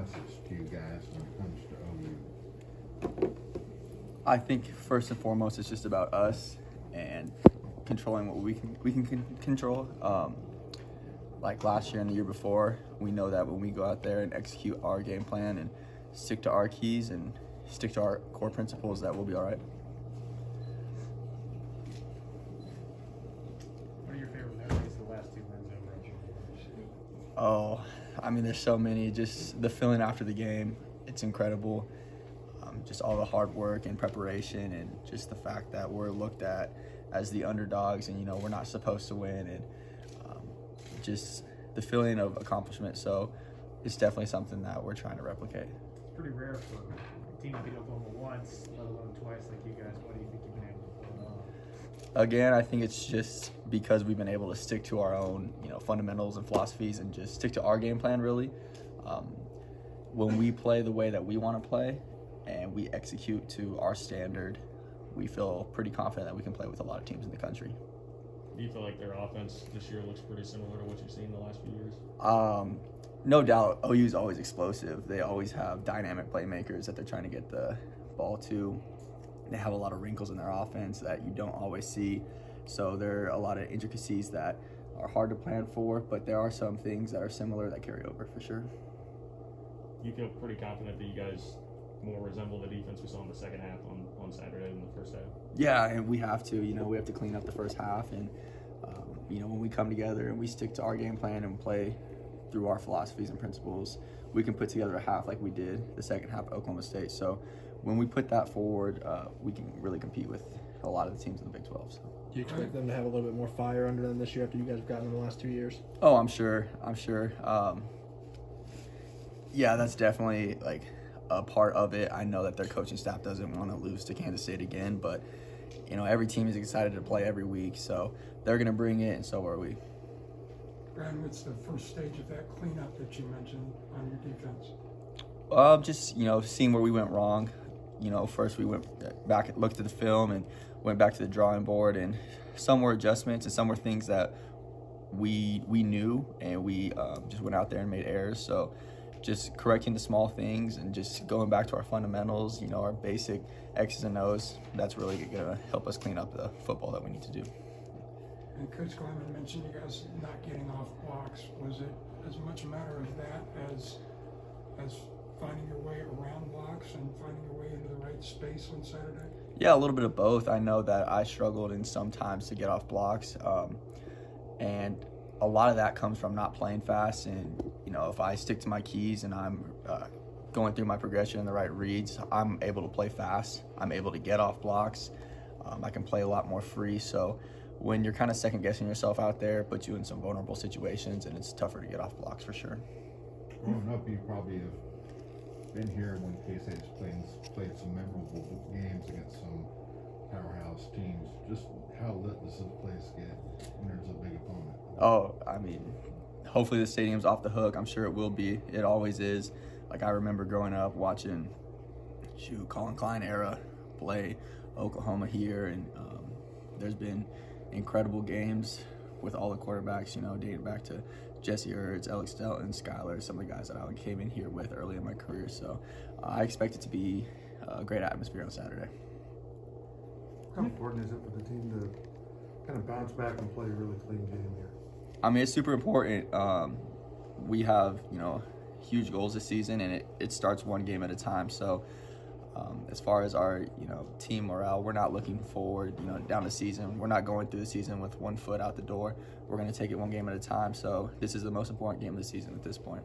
message to you guys when it comes to OU? I think first and foremost, it's just about us and controlling what we can control. Like last year and the year before, we know that when we go out there and execute our game plan and stick to our keys and stick to our core principles, that we'll be all right. What are your favorite memories of the last 2 wins over at University? Oh, I mean, there's so many. Just the feeling after the game, it's incredible. Just all the hard work and preparation, and just the fact that we're looked at as the underdogs, and we're not supposed to win, and just the feeling of accomplishment. So it's definitely something that we're trying to replicate. It's pretty rare for a team to beat Oklahoma once, let alone twice like you guys. What do you think you've been able to pull off? Again, I think it's just because we've been able to stick to our own, fundamentals and philosophies, and just stick to our game plan. Really, when we play the way that we want to play, and we execute to our standard, we feel pretty confident that we can play with a lot of teams in the country. Do you feel like their offense this year looks pretty similar to what you've seen in the last few years? No doubt, OU is always explosive. They always have dynamic playmakers that they're trying to get the ball to. They have a lot of wrinkles in their offense that you don't always see. So there are a lot of intricacies that are hard to plan for, but there are some things that are similar that carry over for sure. You feel pretty confident that you guys more resemble the defense we saw in the second half on Saturday than the first half? Yeah, and we have to. We have to clean up the first half, and when we come together and we stick to our game plan and play through our philosophies and principles, we can put together a half like we did the second half at Oklahoma State. So when we put that forward, we can really compete with a lot of the teams in the Big 12. So. Do you expect them to have a little bit more fire under them this year after you guys have gotten them the last 2 years? Oh, I'm sure. Yeah, that's definitely a part of it. I know that their coaching staff doesn't want to lose to Kansas State again, but every team is excited to play every week, so they're going to bring it, and so are we. Brad, what's the first stage of that cleanup that you mentioned on your defense? Just seeing where we went wrong. First we went back, looked at the film, and went back to the drawing board, and some were adjustments and some were things that we knew, and we just went out there and made errors. So just correcting the small things and just going back to our fundamentals, our basic X's and O's, that's really going to help us clean up the football that we need to do. And Coach Kleiman mentioned you guys not getting off blocks. Was it as much a matter of that as finding your way around blocks and finding your way into the right space on Saturday? Yeah, a little bit of both. I know that I struggled in some times to get off blocks, and a lot of that comes from not playing fast. And if I stick to my keys and I'm going through my progression and the right reads, I'm able to play fast. I'm able to get off blocks. I can play a lot more free. So when you're kind of second guessing yourself out there, it puts you in some vulnerable situations, and it's tougher to get off blocks for sure. Growing up, you probably have been here when K-State has played some memorable games against some powerhouse teams. Just how lit does this place get when there's a big opponent? Oh, I mean, hopefully the stadium's off the hook. I'm sure it will be. It always is. I remember growing up watching, Colin Klein era play Oklahoma here, and there's been incredible games with all the quarterbacks, dating back to Jesse Ertz, Alex Delton, Skyler, some of the guys that I came in here with early in my career. So I expect it to be a great atmosphere on Saturday. How important is it for the team to kind of bounce back and play a really clean game here? I mean, it's super important. We have, huge goals this season, and it starts one game at a time. So as far as our, team morale, we're not looking forward, down the season. We're not going through the season with 1 foot out the door. We're going to take it one game at a time. So this is the most important game of the season at this point.